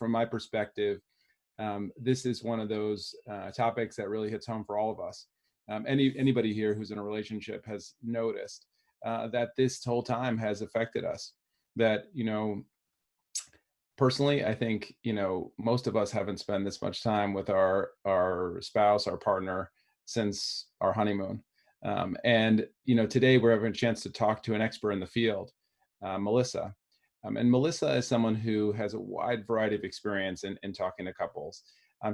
from my perspective, this is one of those topics that really hits home for all of us. Anybody here who's in a relationship has noticed that this whole time has affected us. That, personally, I think, most of us haven't spent this much time with our spouse, our partner, since our honeymoon. And today we're having a chance to talk to an expert in the field, Melissa. And Melissa is someone who has a wide variety of experience in talking to couples.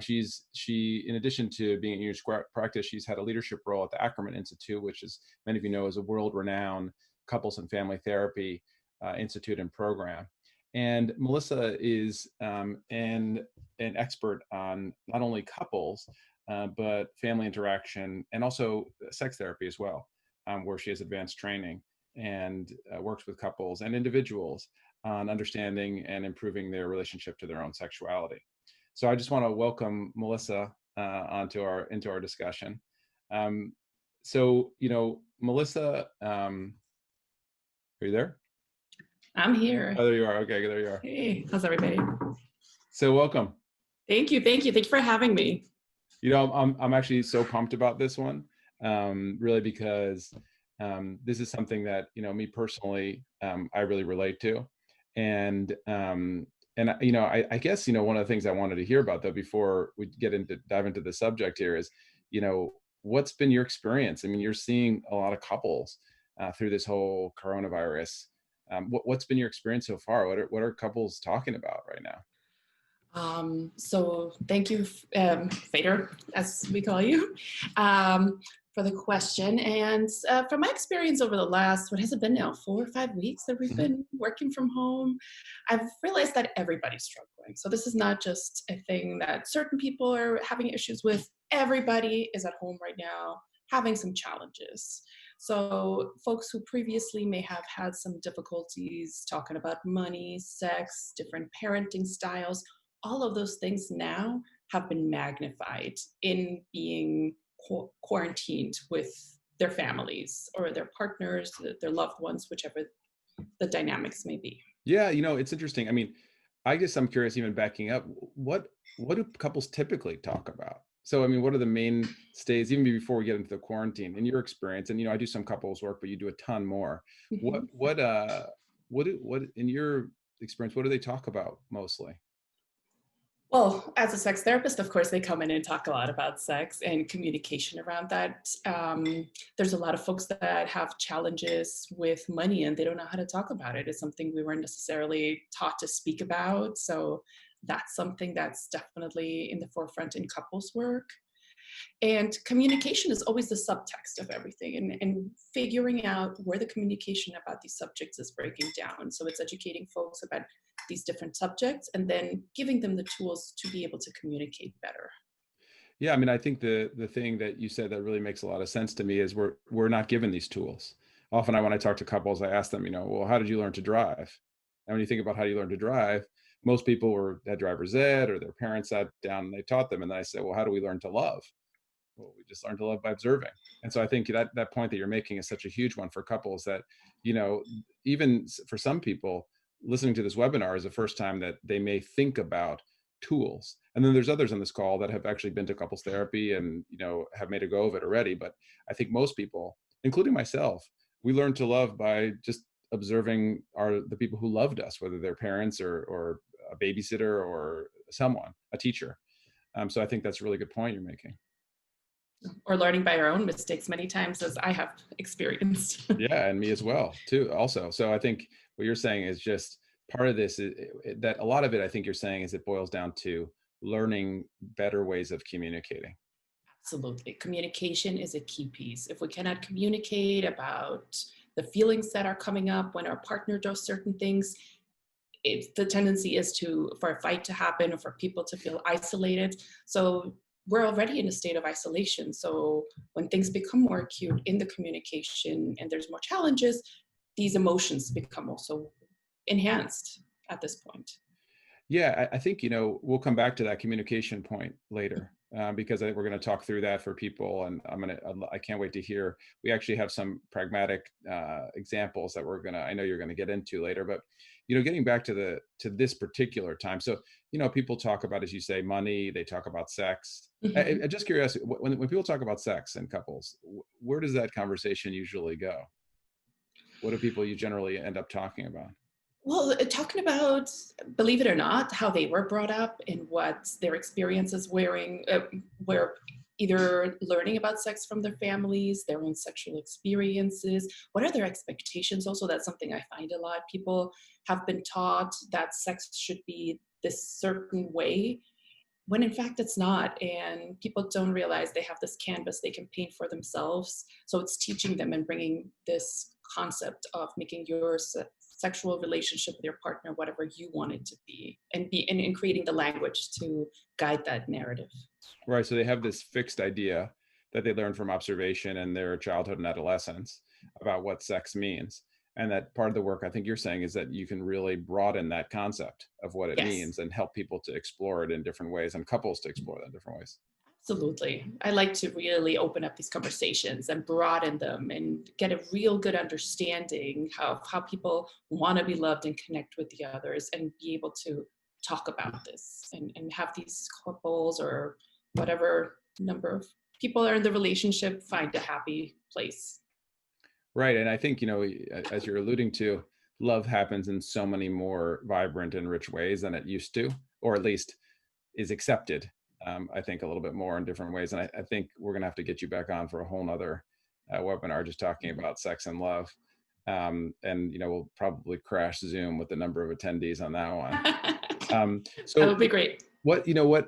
She, in addition to being in English practice, she's had a leadership role at the Ackerman Institute, which, as many of you know, is a world-renowned couples and family therapy institute and program. And Melissa is an expert on not only couples, but family interaction and also sex therapy as well, where she has advanced training and works with couples and individuals on understanding and improving their relationship to their own sexuality. So I just want to welcome Melissa into our discussion. Melissa, are you there? I'm here. Oh, there you are. Okay, there you are. Hey, how's everybody? So welcome. Thank you. Thank you for having me. I'm actually so pumped about this one, really, because this is something that, me personally, I really relate to. And I guess, one of the things I wanted to hear about, though, before we dive into the subject here is, what's been your experience? I mean, you're seeing a lot of couples through this whole coronavirus. What's been your experience so far? What are couples talking about right now? So thank you, Fader, as we call you, for the question. And from my experience over the last, what has it been now, 4 or 5 weeks that we've been working from home, I've realized that everybody's struggling. So this is not just a thing that certain people are having issues with. Everybody is at home right now having some challenges. So folks who previously may have had some difficulties talking about money, sex, different parenting styles, all of those things now have been magnified in being quarantined with their families or their partners, their loved ones, whichever the dynamics may be. Yeah, it's interesting. I mean, I guess I'm curious, even backing up, what do couples typically talk about? So, I mean, what are the mainstays, even before we get into the quarantine, in your experience? And, I do some couples work, but you do a ton more. What in your experience, what do they talk about mostly? Well, as a sex therapist, of course, they come in and talk a lot about sex and communication around that. There's a lot of folks that have challenges with money and they don't know how to talk about it. It's something we weren't necessarily taught to speak about. So that's something that's definitely in the forefront in couples work. And communication is always the subtext of everything, and figuring out where the communication about these subjects is breaking down. So it's educating folks about these different subjects and then giving them the tools to be able to communicate better. Yeah, I mean, I think the thing that you said that really makes a lot of sense to me is we're not given these tools. Often when I talk to couples, I ask them, well, how did you learn to drive? And when you think about how you learn to drive, most people had driver's ed or their parents sat down and they taught them. And then I said, well, how do we learn to love? Well, we just learn to love by observing. And so I think that point that you're making is such a huge one for couples that, even for some people, listening to this webinar is the first time that they may think about tools. And then there's others on this call that have actually been to couples therapy and, have made a go of it already. But I think most people, including myself, we learn to love by just observing the people who loved us, whether they're parents or a babysitter or someone, a teacher. So I think that's a really good point you're making. Or learning by our own mistakes many times, as I have experienced. Yeah, and me as well, too, also. So I think what you're saying is just part of this, that a lot of it, I think you're saying, is it boils down to learning better ways of communicating. Absolutely. Communication is a key piece. If we cannot communicate about the feelings that are coming up when our partner does certain things, the tendency is for a fight to happen or for people to feel isolated. So we're already in a state of isolation. So when things become more acute in the communication and there's more challenges, these emotions become also enhanced at this point. Yeah, I think, we'll come back to that communication point later, because I think we're going to talk through that for people, and I can't wait to hear. We actually have some pragmatic examples that I know you're going to get into later, but getting back to this particular time. So, people talk about, as you say, money. They talk about sex. Mhm. I just curious, when people talk about sex in couples, where does that conversation usually go? What do people you generally end up talking about? Well, talking about, believe it or not, how they were brought up and what their experiences were either learning about sex from their families, their own sexual experiences, what are their expectations? Also, that's something I find a lot. People have been taught that sex should be this certain way, when in fact it's not. And people don't realize they have this canvas they can paint for themselves. So it's teaching them and bringing this concept of making your sexual relationship with your partner whatever you want it to be and creating the language to guide that narrative. Right. So they have this fixed idea that they learn from observation in their childhood and adolescence about what sex means. And that part of the work I think you're saying is that you can really broaden that concept of what it Yes, means and help people to explore it in different ways and couples to explore that in different ways. absolutely. I like to really open up these conversations and broaden them and get a real good understanding how people want to be loved and connect with the others and be able to talk about this and have these couples or whatever number of people are in the relationship find a happy place. Right. And I think, as you're alluding to, love happens in so many more vibrant and rich ways than it used to, or at least is accepted, I think, a little bit more in different ways. And I think we're going to have to get you back on for a whole nother webinar just talking about sex and love. And, we'll probably crash Zoom with the number of attendees on that one. That So would be great. what, you know,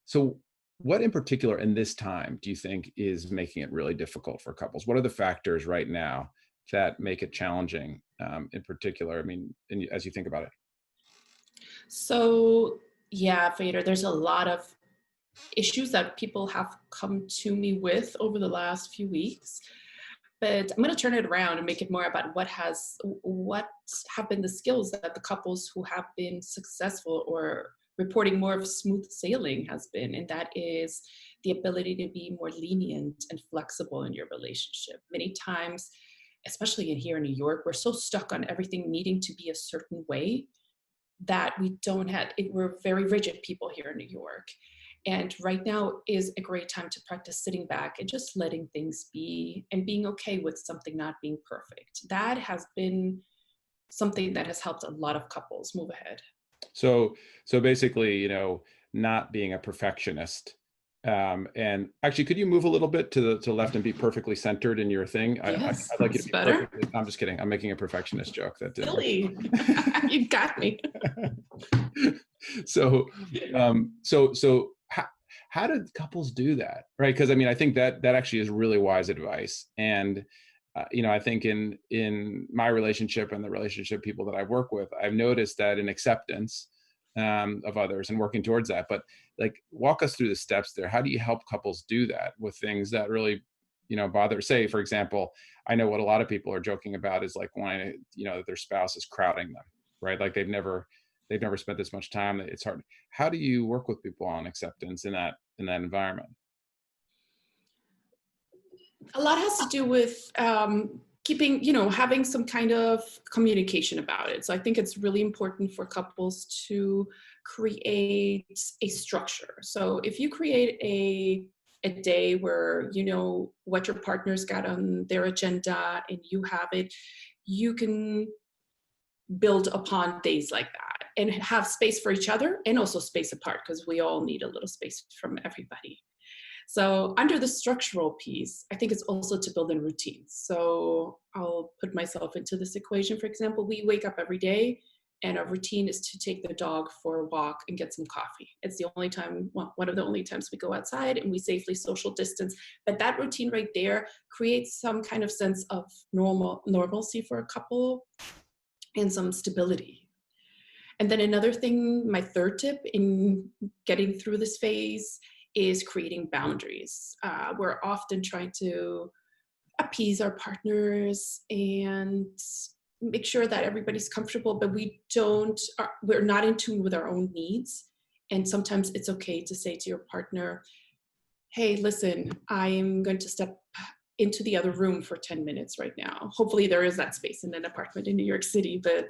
so what in particular in this time do you think is making it really difficult for couples? What are the factors right now that make it challenging, in particular? I mean, as you think about it. So, yeah, Fader, there's a lot of issues that people have come to me with over the last few weeks. But I'm going to turn it around and make it more about what have been the skills that the couples who have been successful or reporting more of smooth sailing has been, and that is the ability to be more lenient and flexible in your relationship. Many times, especially in here in New York, we're so stuck on everything needing to be a certain way that we don't have it, we're very rigid people here in New York. And right now is a great time to practice sitting back and just letting things be and being okay with something not being perfect. That has been something that has helped a lot of couples move ahead. So basically, not being a perfectionist. And actually, could you move a little bit to the left and be perfectly centered in your thing? Yes, I'd like you to it's be better. perfectly. I'm just kidding. I'm making a perfectionist joke. That didn't work. Silly. You got me. So, how did couples do that, right? Because I mean, I think that actually is really wise advice. And I think in my relationship and the relationship people that I work with, I've noticed that in acceptance of others and working towards that. But like, walk us through the steps there. How do you help couples do that with things that really, bother? Say, for example, I know what a lot of people are joking about is like wanting, that their spouse is crowding them, right? Like they've never spent this much time. It's hard. How do you work with people on acceptance in that environment? A lot has to do with keeping, having some kind of communication about it. So I think it's really important for couples to create a structure. So if you create a day where you know what your partner's got on their agenda and you have it, you can build upon days like that and have space for each other and also space apart because we all need a little space from everybody. So under the structural piece, I think it's also to build in routines. So I'll put myself into this equation. For example, we wake up every day and our routine is to take the dog for a walk and get some coffee. It's the only time, one of the only times we go outside and we safely social distance. But that routine right there creates some kind of sense of normalcy for a couple and some stability. And then another thing, my third tip in getting through this phase is creating boundaries. We're often trying to appease our partners and make sure that everybody's comfortable, but we're not in tune with our own needs. And sometimes it's okay to say to your partner, hey, listen, I'm going to step into the other room for 10 minutes right now. Hopefully there is that space in an apartment in New York City, but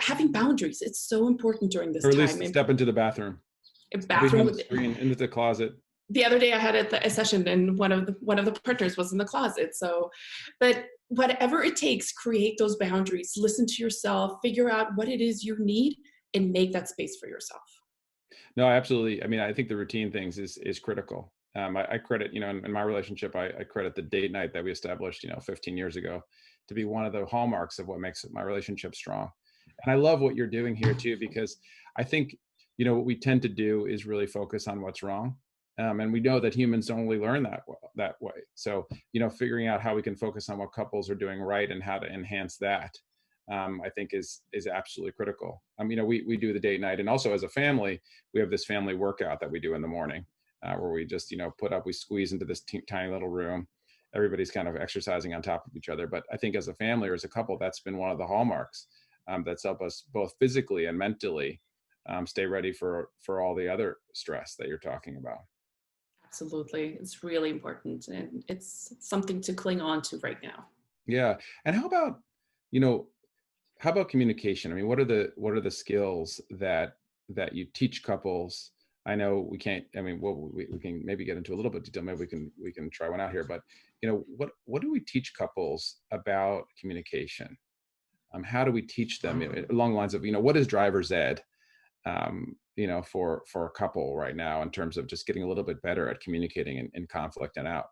having boundaries, it's so important during this Or at time. least And step into the bathroom, step bathroom behind the with screen, into the closet. the other day I had a session and one of the partners was in the closet. So, but whatever it takes, create those boundaries, listen to yourself, figure out what it is you need and make that space for yourself. No, absolutely. I mean, I think the routine things is critical. I credit, in my relationship, I credit the date night that we established, 15 years ago, to be one of the hallmarks of what makes my relationship strong. And I love what you're doing here too, because I think, what we tend to do is really focus on what's wrong. And we know that humans don't really learn that way. So, figuring out how we can focus on what couples are doing right and how to enhance that, I think is absolutely critical. We do the date night, and also as a family, we have this family workout that we do in the morning, where we just we squeeze into this tiny little room. Everybody's kind of exercising on top of each other. But I think as a family or as a couple, that's been one of the hallmarks that's helped us both physically and mentally stay ready for all the other stress that you're talking about. Absolutely. It's really important and it's something to cling on to right now. Yeah. And you know, how about communication? I mean, what are the skills that you teach couples? I know we can't. I mean, we can maybe get into a little bit of detail. Maybe we can try one out here. But what do we teach couples about communication? How do we teach them along the lines of what is driver's ed? For a couple right now in terms of just getting a little bit better at communicating in conflict and out.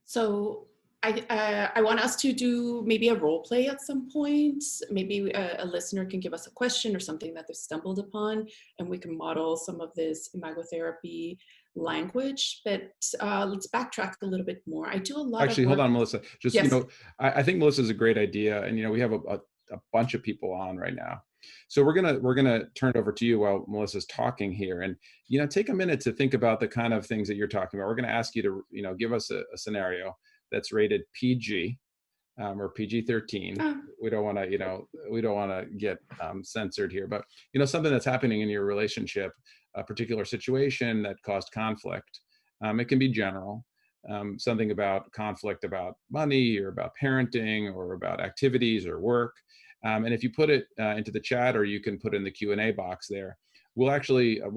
So I want us to do maybe a role play at some point. Maybe a listener can give us a question or something that they've stumbled upon, and we can model some of this imagotherapy language. But let's backtrack a little bit more. I do a lot of Actually, hold work. on, Melissa. Just, Yes. I think Melissa is a great idea, and we have a bunch of people on right now, so we're gonna turn it over to you while Melissa's talking here, and take a minute to think about the kind of things that you're talking about. We're going to ask you to give us a scenario that's rated PG or PG-13. We don't want to get censored here, but something that's happening in your relationship, a particular situation that caused conflict. It can be general. Something about conflict about money or about parenting or about activities or work. And if you put it into the chat, or you can put in the Q&A box there, we'll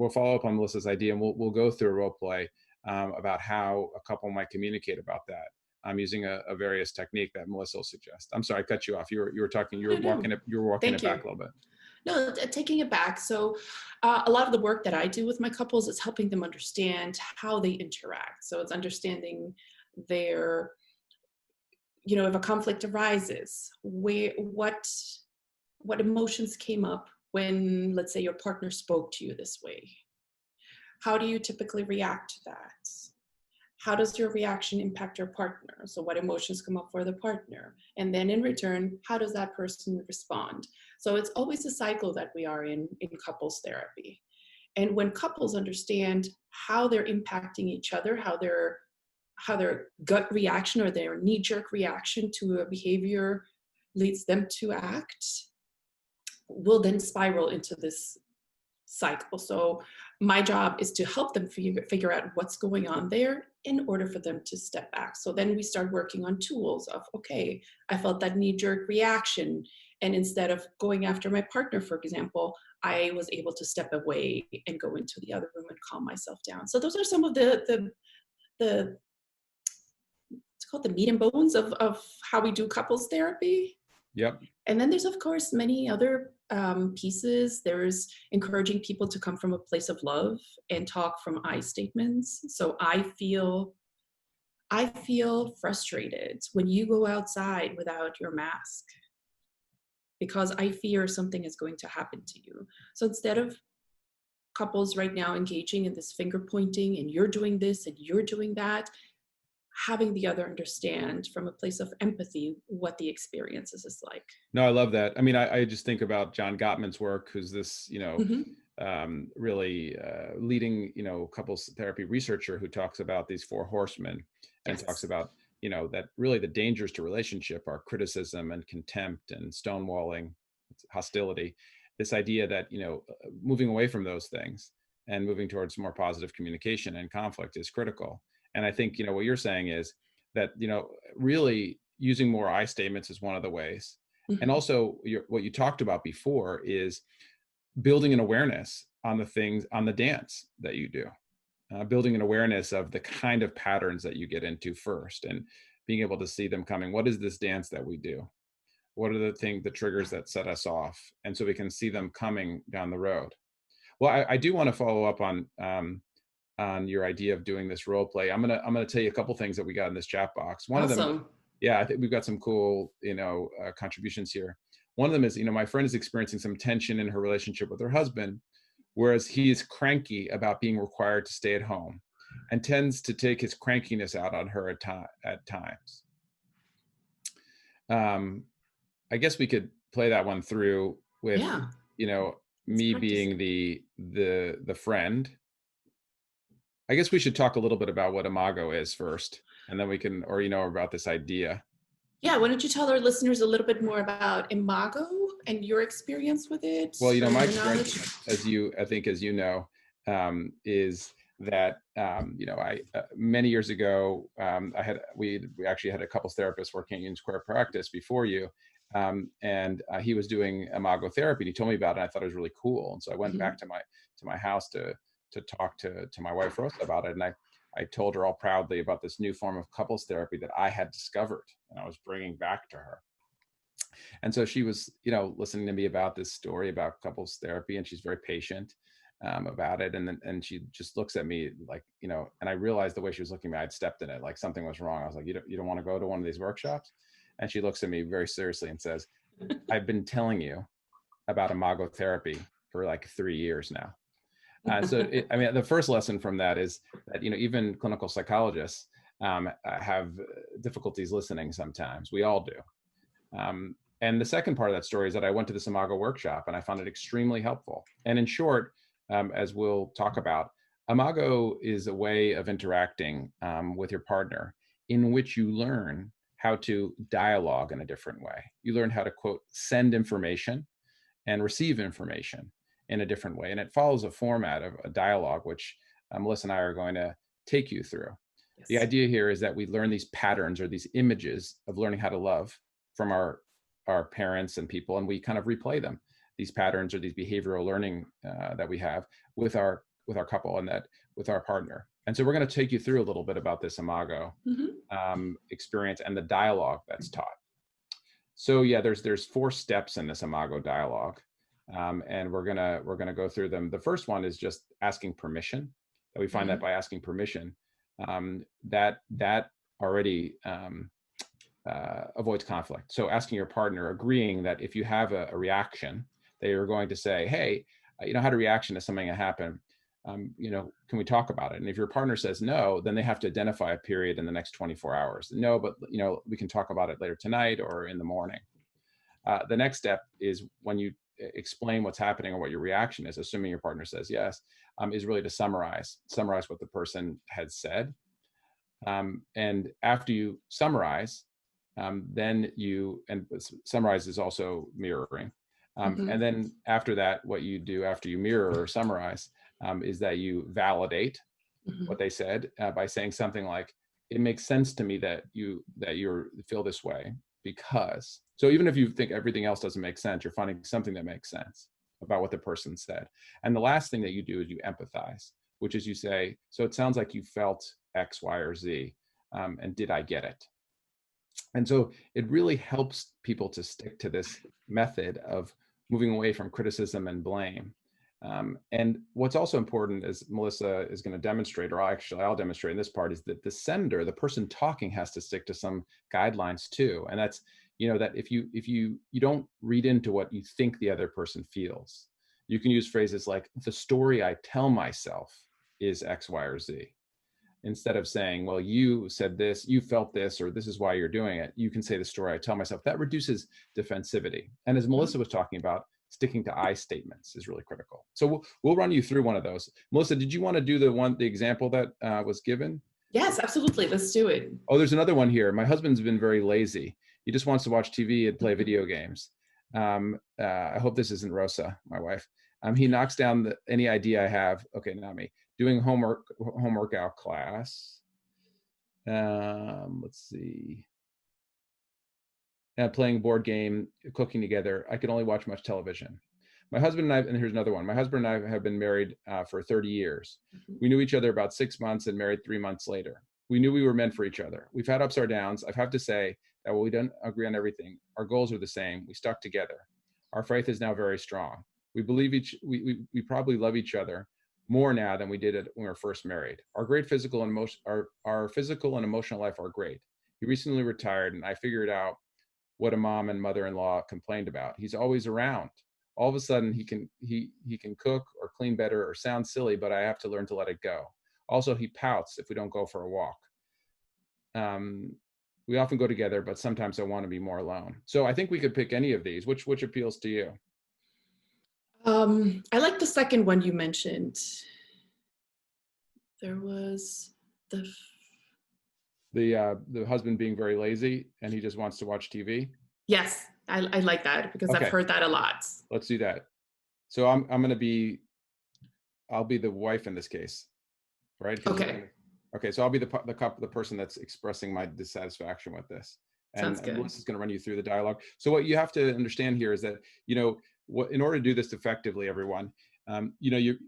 follow up on Melissa's idea, and we'll go through a role play about how a couple might communicate about that. I'm using a various technique that Melissa will suggest. I'm sorry, I cut you off. You were talking. You were No, walking it. You were walking thank it you. back a little bit. No, taking it back. So a lot of the work that I do with my couples is helping them understand how they interact. So it's understanding their, if a conflict arises, what emotions came up when, let's say, your partner spoke to you this way. How do you typically react to that? How does your reaction impact your partner? So what emotions come up for the partner? And then in return, how does that person respond? So it's always a cycle that we are in couples therapy. And when couples understand how they're impacting each other, how their gut reaction or their knee-jerk reaction to a behavior leads them to act, will then spiral into this cycle. So my job is to help them figure out what's going on there in order for them to step back. So then we start working on tools of, okay, I felt that knee-jerk reaction, and instead of going after my partner, for example, I was able to step away and go into the other room and calm myself down. So those are some of the it's called the meat and bones of how we do couples therapy. Yep. And then there's, of course, many other pieces. There's encouraging people to come from a place of love and talk from I statements. So I feel frustrated when you go outside without your mask because I fear something is going to happen to you. So instead of couples right now engaging in this finger pointing and you're doing this and you're doing that, having the other understand from a place of empathy what the experiences is like. No, I love that. I mean, I just think about John Gottman's work, who's this, really leading, couples therapy researcher who talks about these four horsemen and Yes. talks about, that really the dangers to relationship are criticism and contempt and stonewalling, hostility. This idea that, moving away from those things and moving towards more positive communication and conflict is critical. And I think, what you're saying is that, really using more I statements is one of the ways. And Mhm. also what you talked about before is building an awareness on the things, on the dance that you do, building an awareness of the kind of patterns that you get into first, and being able to see them coming. What is this dance that we do? What are the triggers that set us off? And so we can see them coming down the road. Well, I do want to follow up on your idea of doing this role play. I'm gonna tell you a couple things that we got in this chat box. One of them, Awesome. yeah, I think we've got some cool, contributions here. One of them is, my friend is experiencing some tension in her relationship with her husband, whereas he is cranky about being required to stay at home and tends to take his crankiness out on her at times. Um, I guess we could play that one through with, Yeah. Let's me practice being it. the friend. I guess we should talk a little bit about what imago is first, and then we can, or about this idea. Yeah. Why don't you tell our listeners a little bit more about Imago and your experience with it Well, or my your experience, knowledge? I think, as you know, is that, I many years ago, we actually had a couples therapist working in square practice before you, and he was doing imago therapy. And he told me about it. And I thought it was really cool, and so I went back Mhm. to my house to talk to my wife Rosa about it, and I told her all proudly about this new form of couples therapy that I had discovered and I was bringing back to her. And so she was, listening to me about this story about couples therapy, and she's very patient about it. And she just looks at me like, and I realized the way she was looking at me, I'd stepped in it, like something was wrong. I was like, you don't want to go to one of these workshops? And she looks at me very seriously and says, I've been telling you about imago therapy for like 3 years now. The first lesson from that is that, even clinical psychologists have difficulties listening sometimes. We all do. And the second part of that story is that I went to this Imago workshop and I found it extremely helpful. And in short, as we'll talk about, Imago is a way of interacting with your partner in which you learn how to dialogue in a different way. You learn how to, quote, send information and receive information in a different way. And it follows a format of a dialogue, which Melissa and I are going to take you through. The Yes. idea here is that we learn these patterns or these images of learning how to love from our parents and people, and we kind of replay them, these patterns or these behavioral learning that we have with our couple, and that with our partner. And so we're going to take you through a little bit about this imago Mhm. experience and the dialogue that's taught. So yeah, there's 4 steps in this imago dialogue, and we're gonna go through them. The first one is just asking permission. That we find that Mhm. by asking permission, that already avoids conflict. So asking your partner, agreeing that if you have a reaction, that you're going to say, "Hey, I had a reaction to something that happened. Can we talk about it?" And if your partner says no, then they have to identify a period in the next 24 hours. No, but we can talk about it later tonight or in the morning. The next step is when you explain what's happening or what your reaction is, assuming your partner says yes, is really to summarize what the person had said. And after you summarize, then and summarize is also mirroring. And Mhm. then after that, what you do after you mirror or summarize is that you validate what Mhm. they said by saying something like, "It makes sense to me that you feel this way because." So even if you think everything else doesn't make sense, you're finding something that makes sense about what the person said. And the last thing that you do is you empathize, which is you say, "So it sounds like you felt X, Y, or Z, and did I get it?" And so it really helps people to stick to this method of moving away from criticism and blame. And what's also important, as Melissa is going to demonstrate, or I'll demonstrate in this part, is that the sender, the person talking, has to stick to some guidelines too. And that's, that if you don't read into what you think the other person feels, you can use phrases like, "The story I tell myself is X, Y, or Z." Instead of saying, "Well, you said this, you felt this, or this is why you're doing it," you can say, "The story I tell myself." That reduces defensivity. And as Melissa Mhm. was talking about, sticking to I statements is really critical. So we'll run you through one of those. Melissa, did you want to do the example that was given? Yes, absolutely. Let's do it. Oh, there's another one here. My husband's been very lazy. He just wants to watch TV and play video games. I hope this isn't Rosa, my wife. He knocks down any idea I have. Okay, not me. Doing home workout class. Let's see. Playing a board game, cooking together. I can only watch much television. My husband and I, and here's another one. My husband and I have been married for 30 years. We knew each other about 6 months and married 3 months later. We knew we were meant for each other. We've had ups or downs. I have to say that while we don't agree on everything, our goals are the same. We stuck together. Our faith is now very strong. We believe we probably love each other more now than we did when we were first married. Our physical and emotional life are great. He recently retired, and I figured out what a mom and mother-in-law complained about. He's always around. All of a sudden he can cook or clean better or sound silly, but I have to learn to let it go. Also, he pouts if we don't go for a walk. We often go together, but sometimes I want to be more alone. So I think we could pick any of these. Which appeals to you? I like the second one you mentioned. There was the husband being very lazy and he just wants to watch TV. Yes, I like that because Okay. I've heard that a lot. Let's do that. So I'll be the wife in this case, right? Okay. Okay, so I'll be the person that's expressing my dissatisfaction with this. Sounds good. Melissa's going to run you through the dialogue. So what you have to understand here is that, in order to do this effectively, everyone,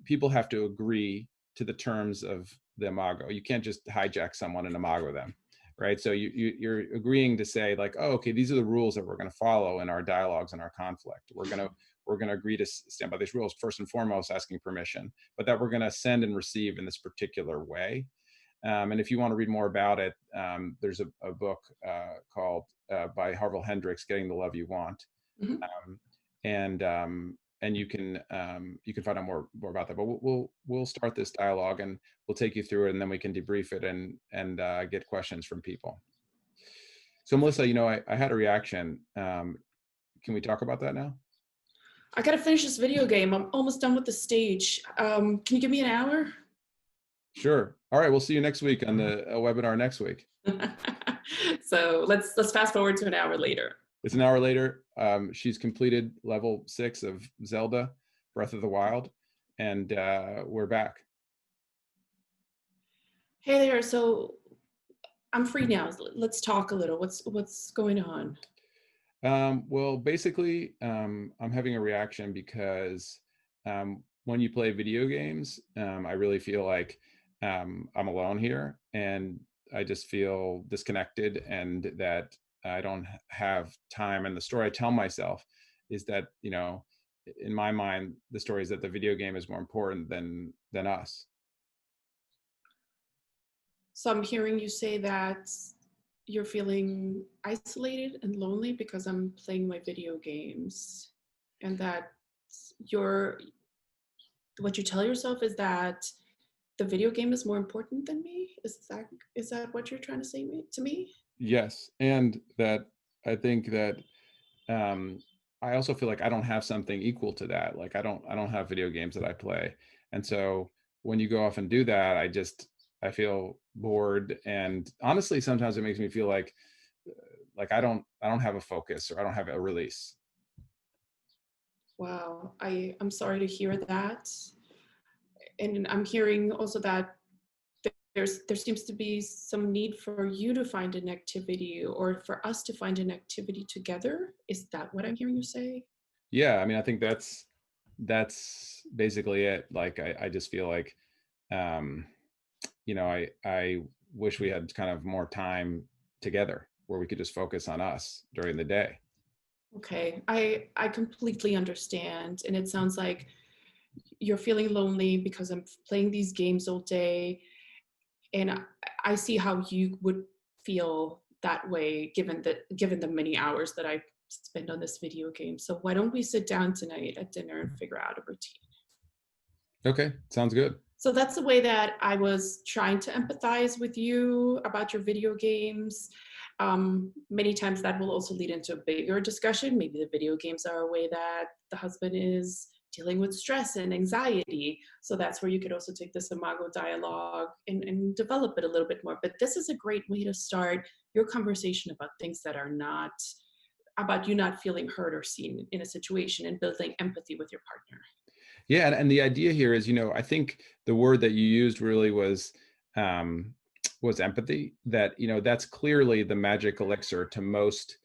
people have to agree to the terms of the imago. You can't just hijack someone and imago them, right? So you're agreeing to say like, oh, okay, these are the rules that we're going to follow in our dialogues and our conflict. We're going to agree to stand by these rules, first and foremost, asking permission, but that we're going to send and receive in this particular way. And if you want to read more about it, there's a book called by Harville Hendricks, Getting the Love You Want. Mm-hmm. And you can find out more about that. But we'll start this dialogue and we'll take you through it, and then we can debrief it and get questions from people. So Melissa, I had a reaction. Can we talk about that now? I gotta finish this video game. I'm almost done with the stage. Can you give me an hour? Sure. All right. We'll see you next week on the webinar next week. So let's fast forward to an hour later. It's an hour later. She's completed level 6 of Zelda Breath of the Wild, and we're back. Hey there. So I'm free now. Let's talk a little. What's going on? Well, basically, I'm having a reaction because when you play video games, I really feel like I'm alone here, and I just feel disconnected, and that I don't have time. And the story I tell myself is that, in my mind, the story is that the video game is more important than us. So I'm hearing you say that you're feeling isolated and lonely because I'm playing my video games, and that what you tell yourself is that the video game is more important than me. Is that what you're trying to say to me? Yes, and that I think that I also feel like I don't have something equal to that. Like I don't have video games that I play, and so when you go off and do that, I feel bored, and honestly, sometimes it makes me feel like I don't have a focus, or I don't have a release. Wow, I'm sorry to hear that, and I'm hearing also that there seems to be some need for you to find an activity, or for us to find an activity together. Is that what I'm hearing you say? Yeah, I mean, I think that's basically it. Like I just feel like I wish we had kind of more time together where we could just focus on us during the day. Okay, I completely understand, and it sounds like you're feeling lonely because I'm playing these games all day, and I see how you would feel that way given the many hours that I spend on this video game. So why don't we sit down tonight at dinner and figure out a routine? Okay, sounds good. So that's the way that I was trying to empathize with you about your video games. Many times that will also lead into a bigger discussion. Maybe the video games are a way that the husband is dealing with stress and anxiety. So that's where you could also take this imago dialogue and develop it a little bit more. But this is a great way to start your conversation about things that are not about you not feeling heard or seen in a situation and building empathy with your partner. Yeah, and the idea here is, I think the word that you used really was empathy. That that's clearly the magic elixir to most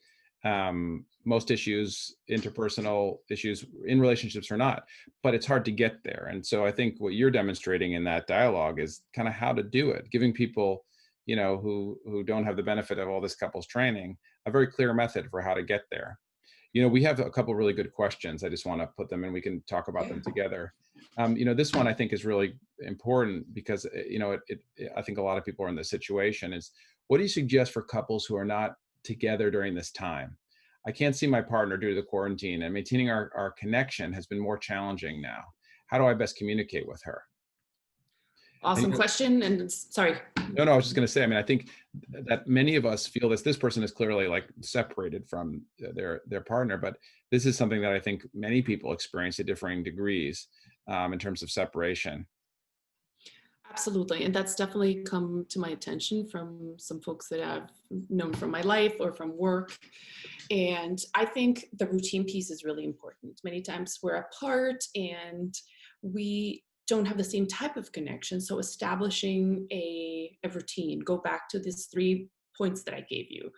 issues, interpersonal issues in relationships or not. But it's hard to get there, and so I think what you're demonstrating in that dialogue is kind of how to do it, giving people, who don't have the benefit of all this couples training, a very clear method for how to get there. We have a couple really good questions. I just want to put them and we can talk about them together. This one I think is really important because, I think a lot of people are in this situation is, what do you suggest for couples who are not together during this time? I can't see my partner due to the quarantine, and maintaining our connection has been more challenging now. How do I best communicate with her? And, Awesome question. And sorry. no, I was just going to say, I think that many of us feel this person is clearly like separated from their partner, but this is something that I think many people experience at differing degrees in terms of separation. Absolutely. And that's definitely come to my attention from some folks that I've known from my life or from work. And I think the routine piece is really important. Many times we're apart and we don't have the same type of connection. So establishing a routine, go back to these 3 points that I gave you.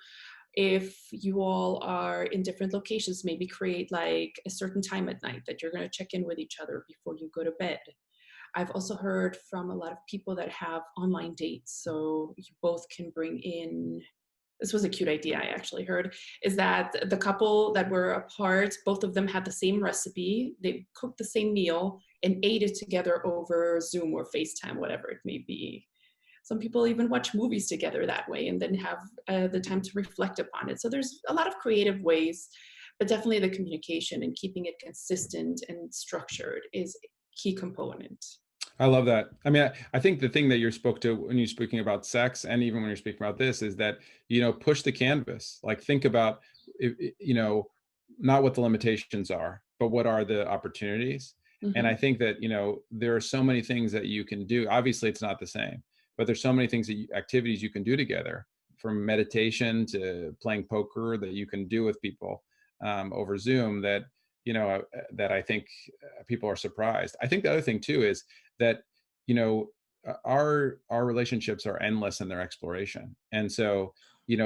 If you all are in different locations, maybe create like a certain time at night that you're going to check in with each other before you go to bed. I've also heard from a lot of people that have online dates. So you both can bring in, this was a cute idea I actually heard, is that the couple that were apart, both of them had the same recipe. They cooked the same meal and ate it together over Zoom or FaceTime, whatever it may be. Some people even watch movies together that way and then have the time to reflect upon it. So there's a lot of creative ways, but definitely the communication and keeping it consistent and structured is a key component. I love that. I think the thing that you spoke to when you're speaking about sex, and even when you're speaking about this, is that, push the canvas. Like, think about, not what the limitations are, but what are the opportunities. And I Mm-hmm. think that, there are so many things that you can do. Obviously, it's not the same, but there's so many things activities you can do together, from meditation to playing poker, that you can do with people over Zoom, that I think people are surprised. I think the other thing too is that, our relationships are endless in their exploration, and so,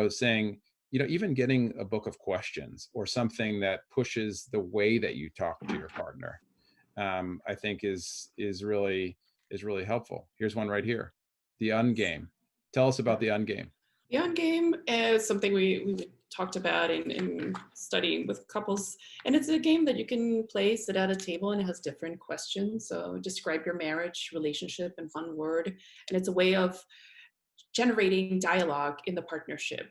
saying, even getting a book of questions or something that pushes the way that you talk to your partner, I think is really helpful. Here's one right here: the ungame. Tell us about the ungame. The on game is something we talked about in studying with couples. And it's a game that you can play, sit at a table, and it has different questions. So describe your marriage, relationship in one word. And it's a way of generating dialogue in the partnership.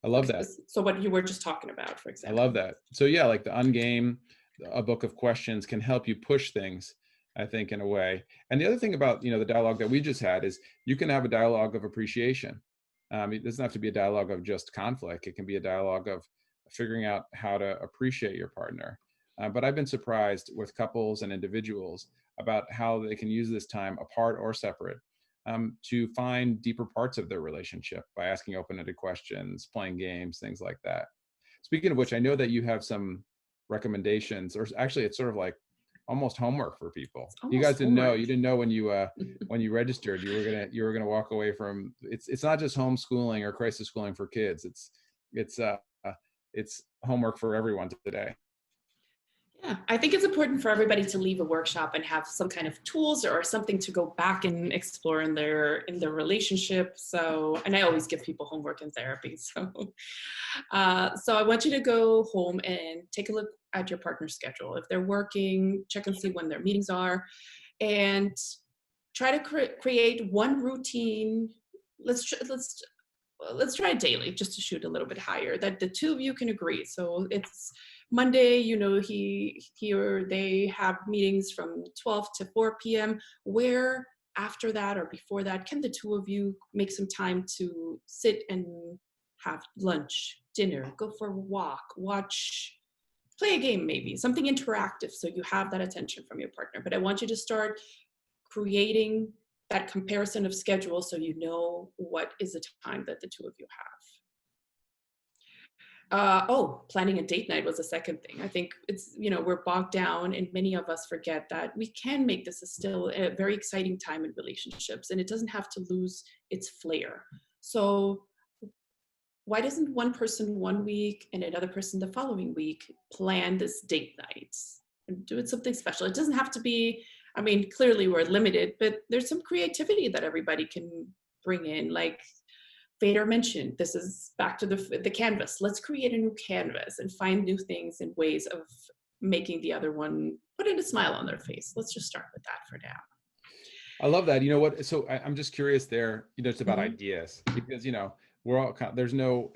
I love that. So what you were just talking about, for I love example. that. So yeah, like the ungame, a book of questions can help you push things, I think, in a way. And the other thing about, the dialogue that we just had is, you can have a dialogue of appreciation. It doesn't have to be a dialogue of just conflict. It can be a dialogue of figuring out how to appreciate your partner. But I've been surprised with couples and individuals about how they can use this time, apart or separate, to find deeper parts of their relationship by asking open-ended questions, playing games, things like that. Speaking of which, I know that you have some recommendations, or actually it's sort of like almost homework for people. It's You almost guys didn't know, homework. you didn't know when you registered, you were gonna walk away from, it's not just homeschooling or crisis schooling for kids. It's homework for everyone today. Yeah, I think it's important for everybody to leave a workshop and have some kind of tools or something to go back and explore in their relationship. So, and I always give people homework in therapy. So I want you to go home and take a look at your partner's schedule. If they're working, check and see when their meetings are, and try to create one routine. Let's try it daily, just to shoot a little bit higher, that the two of you can agree. So it's Monday, he or they have meetings from 12 to 4 p.m. Where after that or before that, can the two of you make some time to sit and have lunch, dinner, go for a walk, watch play a game, maybe something interactive, so you have that attention from your partner. But I want you to start creating that comparison of schedules so you know what is the time that the two of you have. Oh, planning a date night was the second thing. I think it's, we're bogged down, and many of us forget that we can make this still a very exciting time in relationships, and it doesn't have to lose its flair. So why doesn't one person one week and another person the following week plan this date night and do it something special? It doesn't have to be, I mean, clearly we're limited, but there's some creativity that everybody can bring in. Like Vader mentioned, this is back to the canvas. Let's create a new canvas and find new things and ways of making the other one put in a smile on their face. Let's just start with that for now. I love that. You know what? So I'm just curious there, it's about Mhm. ideas, because, we're all there's no,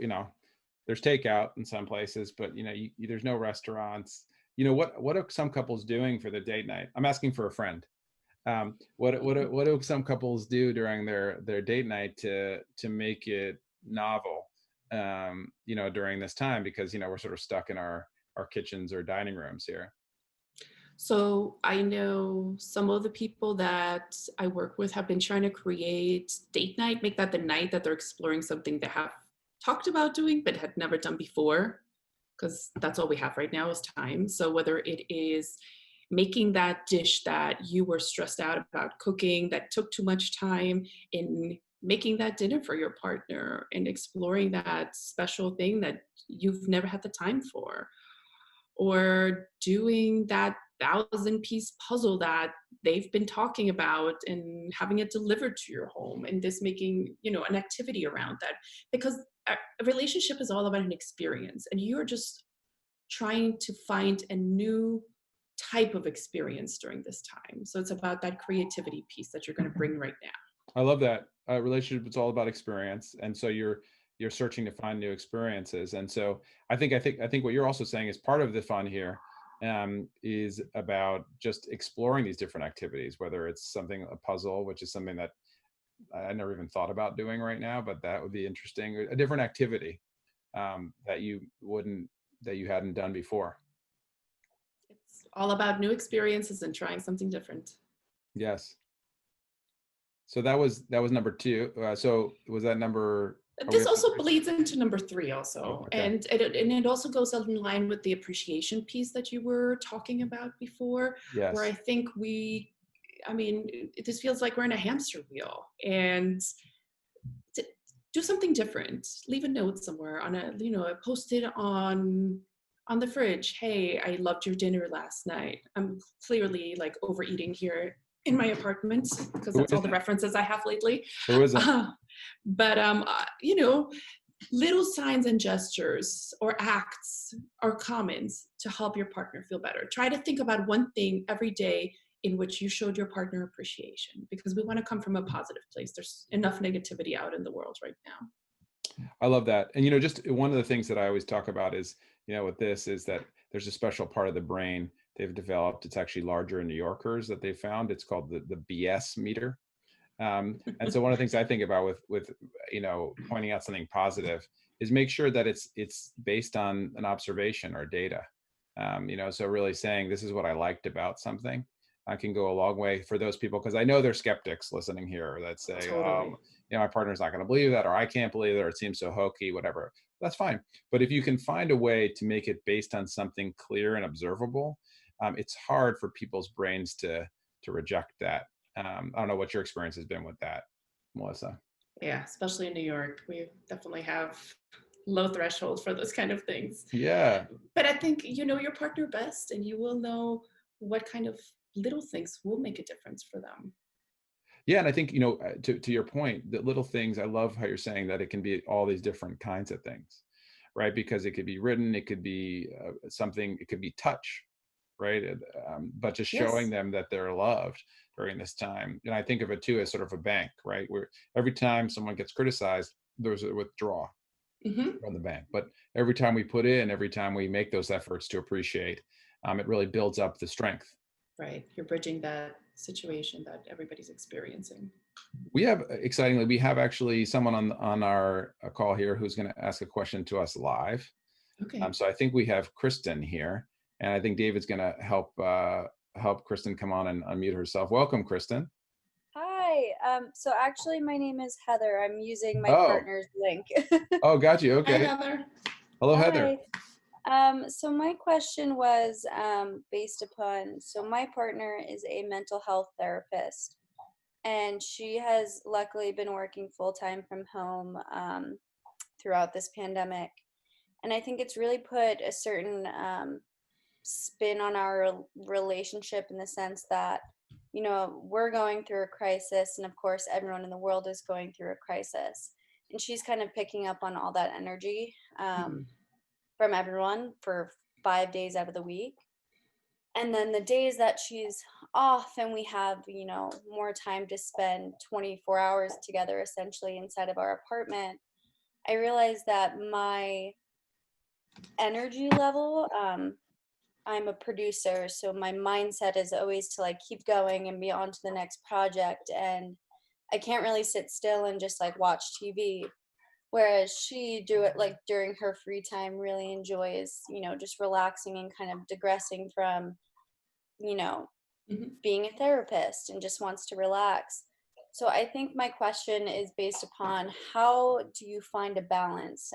there's takeout in some places, but, there's no restaurants. What are some couples doing for the date night? I'm asking for a friend. What do some couples do during their date night to make it novel, during this time? Because, we're sort of stuck in our kitchens or dining rooms here. So I know some of the people that I work with have been trying to create date night, make that the night that they're exploring something they have talked about doing but had never done before, because that's all we have right now is time. So whether it is making that dish that you were stressed out about cooking, that took too much time, in making that dinner for your partner and exploring that special thing that you've never had the time for, or doing that 1,000-piece puzzle that they've been talking about and having it delivered to your home, and this making, an activity around that. Because a relationship is all about an experience, and you're just trying to find a new type of experience during this time. So it's about that creativity piece that you're going to bring right now. I love that. Relationship is all about experience, and so you're searching to find new experiences. And so I think what you're also saying is part of the fun here, is about just exploring these different activities, whether it's something, a puzzle, which is something that I never even thought about doing right now, but that would be interesting. A different activity, that you hadn't done before. It's all about new experiences and trying something different. Yes. So that was number two. So was that number? Are we This at also number bleeds into number three Oh, also, okay. and it also goes in line with the appreciation piece that you were talking about before, where I Yes. think I mean, this feels like we're in a hamster wheel, and to do something different. Leave a note somewhere on post it on the fridge. Hey, I loved your dinner last night. I'm clearly like overeating here in my apartment because Who that's all the isn't? references I have lately. Who isn't? Uh, but little signs and gestures or acts or comments to help your partner feel better. Try to think about one thing every day in which you showed your partner appreciation, because we want to come from a positive place. There's enough negativity out in the world right now. I love that. And just one of the things that I always talk about is, with this is that there's a special part of the brain they've developed. It's actually larger in New Yorkers that they found. It's called the BS meter. And so one of the things I think about with pointing out something positive is make sure that it's based on an observation or data. So really saying this is what I liked about something, I can go a long way for those people, because I know they're skeptics listening here that say, Totally. my partner's not going to believe that, or I can't believe it, or it seems so hokey, whatever. That's fine. But if you can find a way to make it based on something clear and observable, it's hard for people's brains to reject that. I don't know what your experience has been with that, Melissa. Yeah, especially in New York, we definitely have low threshold for those kind of things. Yeah. But I think you know your partner best, and you will know what kind of little things will make a difference for them. Yeah. And I think, to your point, the little things, I love how you're saying that it can be all these different kinds of things, right? Because it could be written, it could be something, it could be touch, right? But just showing Yes. them that they're loved during this time. And I think of it too as sort of a bank, right? Where every time someone gets criticized, there's a withdrawal Hmm. from the bank. But every time we put in, every time we make those efforts to appreciate, it really builds up the strength. Right. You're bridging that situation that everybody's experiencing. Excitingly, we have actually someone on our call here who's going to ask a question to us live. Okay. So I think we have Kristen here. And I think David's going to help Kristen come on and unmute herself. Welcome, Kristen. Hi. So actually my name is Heather. I'm using my Oh, partner's link. oh, got you. Hi, Okay. Heather. Hello, Heather. Hi. So my question was based upon, so my partner is a mental health therapist, and she has luckily been working full time from home throughout this pandemic. And I think it's really put a certain spin on our relationship in the sense that, we're going through a crisis, and of course, everyone in the world is going through a crisis. And she's kind of picking up on all that energy from everyone for 5 days out of the week. And then the days that she's off and we have, more time to spend 24 hours together essentially inside of our apartment, I realized that my energy level, I'm a producer, so my mindset is always to like keep going and be on to the next project. And I can't really sit still and just like watch TV. Whereas she do it like during her free time, really enjoys, just relaxing and kind of digressing from, you know, being a therapist and just wants to relax. So I think my question is based upon how do you find a balance?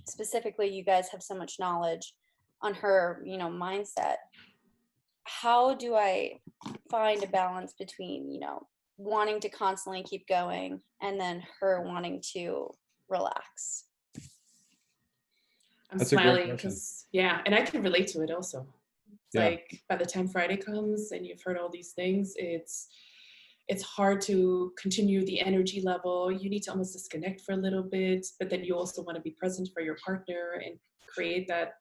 Specifically, you guys have so much knowledge on her, mindset. How do I find a balance between, wanting to constantly keep going and then her wanting to relax? I'm That's a great smiling question. because, yeah, and I can relate to it also. It's Yeah. like by the time Friday comes and you've heard all these things, it's hard to continue the energy level. You need to almost disconnect for a little bit, but then you also want to be present for your partner and create that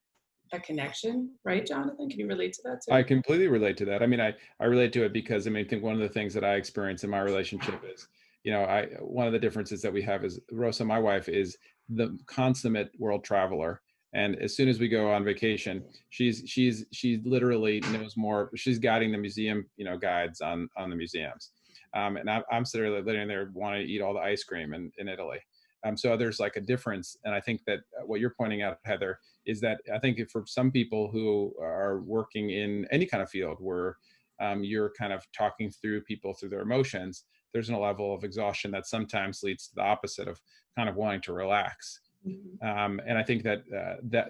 connection, right, Jonathan? Can you relate to that too? I completely relate to that. I mean, I relate to it because I think one of the things that I experience in my relationship is, one of the differences that we have is Rosa, my wife, is the consummate world traveler. And as soon as we go on vacation, she literally knows more. She's guiding the museum, guides on the museums. And I'm sitting there wanting to eat all the ice cream in Italy. So there's like a difference. And I think that what you're pointing out, Heather, is that I think for some people who are working in any kind of field where you're kind of talking through people through their emotions, there's a level of exhaustion that sometimes leads to the opposite of kind of wanting to relax. And I think that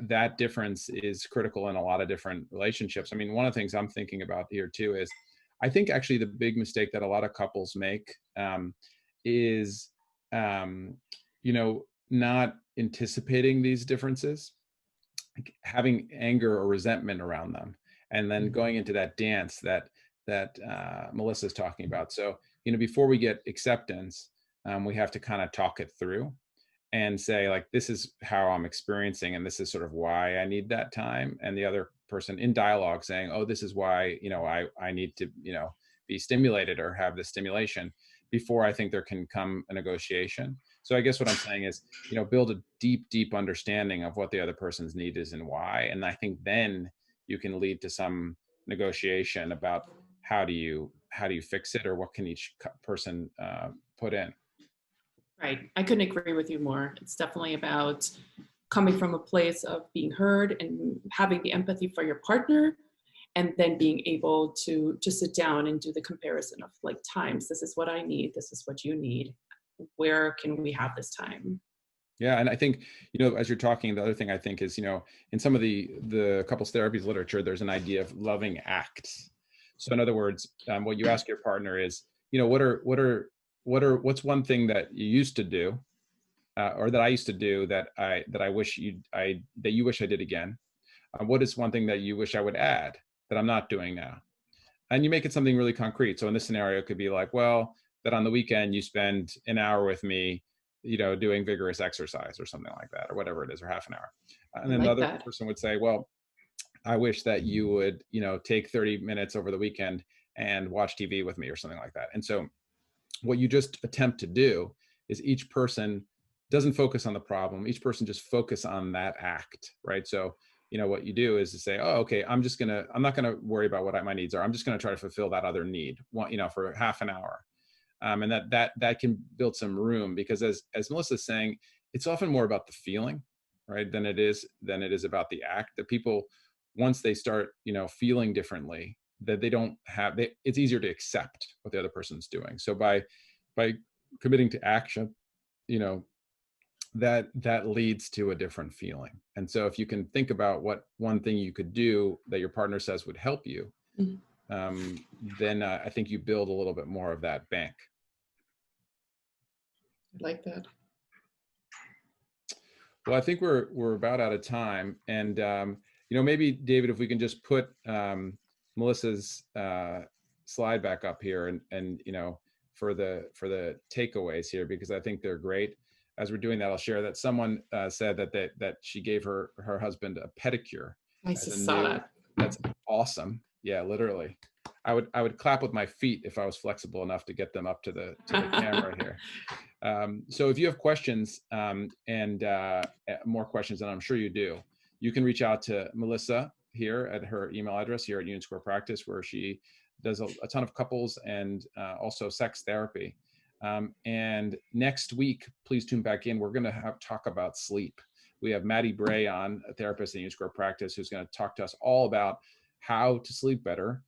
that difference is critical in a lot of different relationships. I mean, one of the things I'm thinking about here too is I think actually the big mistake that a lot of couples make is, not anticipating these differences, having anger or resentment around them, and then going into that dance that Melissa's talking about. So, before we get acceptance, we have to kind of talk it through and say, like, this is how I'm experiencing, and this is sort of why I need that time. And the other person in dialogue saying, oh, this is why, I need to, be stimulated or have this stimulation, before I think there can come a negotiation. So I guess what I'm saying is, build a deep understanding of what the other person's need is and why. And I think then you can lead to some negotiation about how do you fix it, or what can each person put in. Right. I couldn't agree with you more. It's definitely about coming from a place of being heard and having the empathy for your partner, and then being able to just sit down and do the comparison of like times. This is what I need. This is what you need. Where can we have this time? Yeah, and I think, as you're talking, the other thing I think is, in some of the couples therapies literature, there's an idea of loving acts. So in other words, what you ask your partner is, what's one thing that you used to do, or that I used to do that I wish that you wish I did again? What is one thing that you wish I would add that I'm not doing now? And you make it something really concrete. So in this scenario, it could be like, well, that on the weekend you spend an hour with me, doing vigorous exercise or something like that, or whatever it is, or half an hour. And then the other person would say, well, I wish that you would, take 30 minutes over the weekend and watch TV with me, or something like that. And so what you just attempt to do is each person doesn't focus on the problem. Each person just focus on that act, right? So, what you do is to say, oh, okay, I'm not gonna worry about what my needs are. I'm just gonna try to fulfill that other need, for half an hour. And that can build some room, because as Melissa's saying, it's often more about the feeling, right, than it is about the act. That people once they start, feeling differently, that they don't have, it's easier to accept what the other person's doing. So by committing to action, you know, that leads to a different feeling. And so if you can think about what one thing you could do that your partner says would help you, then I think you build a little bit more of that bank. I like that. Well, I think we're about out of time, and maybe David, if we can just put Melissa's slide back up here, and for the takeaways here, because I think they're great. As we're doing that, I'll share that someone said that she gave her husband a pedicure. I just saw that. That's awesome. Yeah, literally. I would clap with my feet if I was flexible enough to get them up to the camera here. So if you have questions and more questions, and I'm sure you do, you can reach out to Melissa here at her email address here at Union Square Practice, where she does a ton of couples and also sex therapy. And next week, please tune back in. We're going to talk about sleep. We have Maddie Bray on, a therapist at Union Square Practice, who's going to talk to us all about how to sleep better,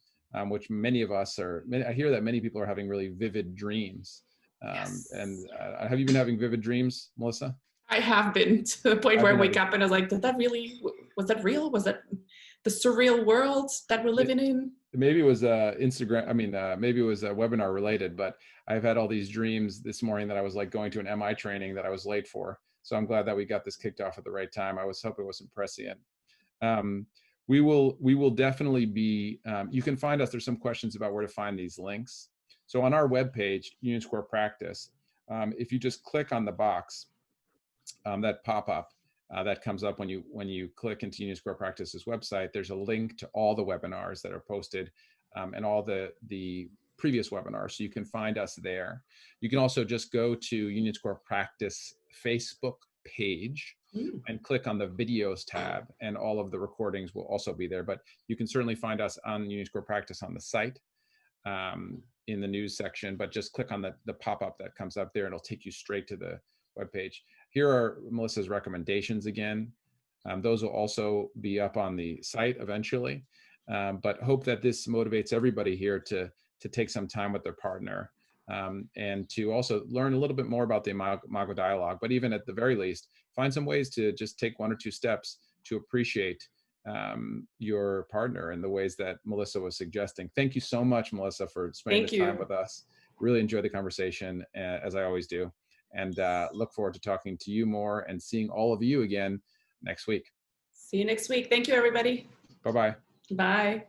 which many of us are. I hear that many people are having really vivid dreams. Yes. And have you been having vivid dreams, Melissa? I have been, to the point where I wake up and I was like, was that real? Was that the surreal world that we're living in? Maybe it was Instagram. I mean, maybe it was webinar related, but I've had all these dreams this morning that I was like going to an MI training that I was late for. So I'm glad that we got this kicked off at the right time. I was hoping it wasn't prescient. We will definitely be, you can find us. There's some questions about where to find these links. So on our webpage, Union Square Practice, if you just click on the box, that pop-up that comes up when you click into Union Square Practice's website, there's a link to all the webinars that are posted and all the previous webinars. So you can find us there. You can also just go to Union Square Practice Facebook page and click on the videos tab, and all of the recordings will also be there. But you can certainly find us on Union Square Practice on the site. In the news section, but just click on the pop-up that comes up there, and it'll take you straight to the webpage. Here are Melissa's recommendations again. Those will also be up on the site eventually, but hope that this motivates everybody here to take some time with their partner and to also learn a little bit more about the Imago dialogue, but even at the very least, find some ways to just take 1 or 2 steps to appreciate your partner in the ways that Melissa was suggesting. Thank you so much, Melissa, for spending this time with us. Really enjoyed the conversation, as I always do, and look forward to talking to you more and seeing all of you again next week. See you next week. Thank you, everybody. Bye-bye. Bye.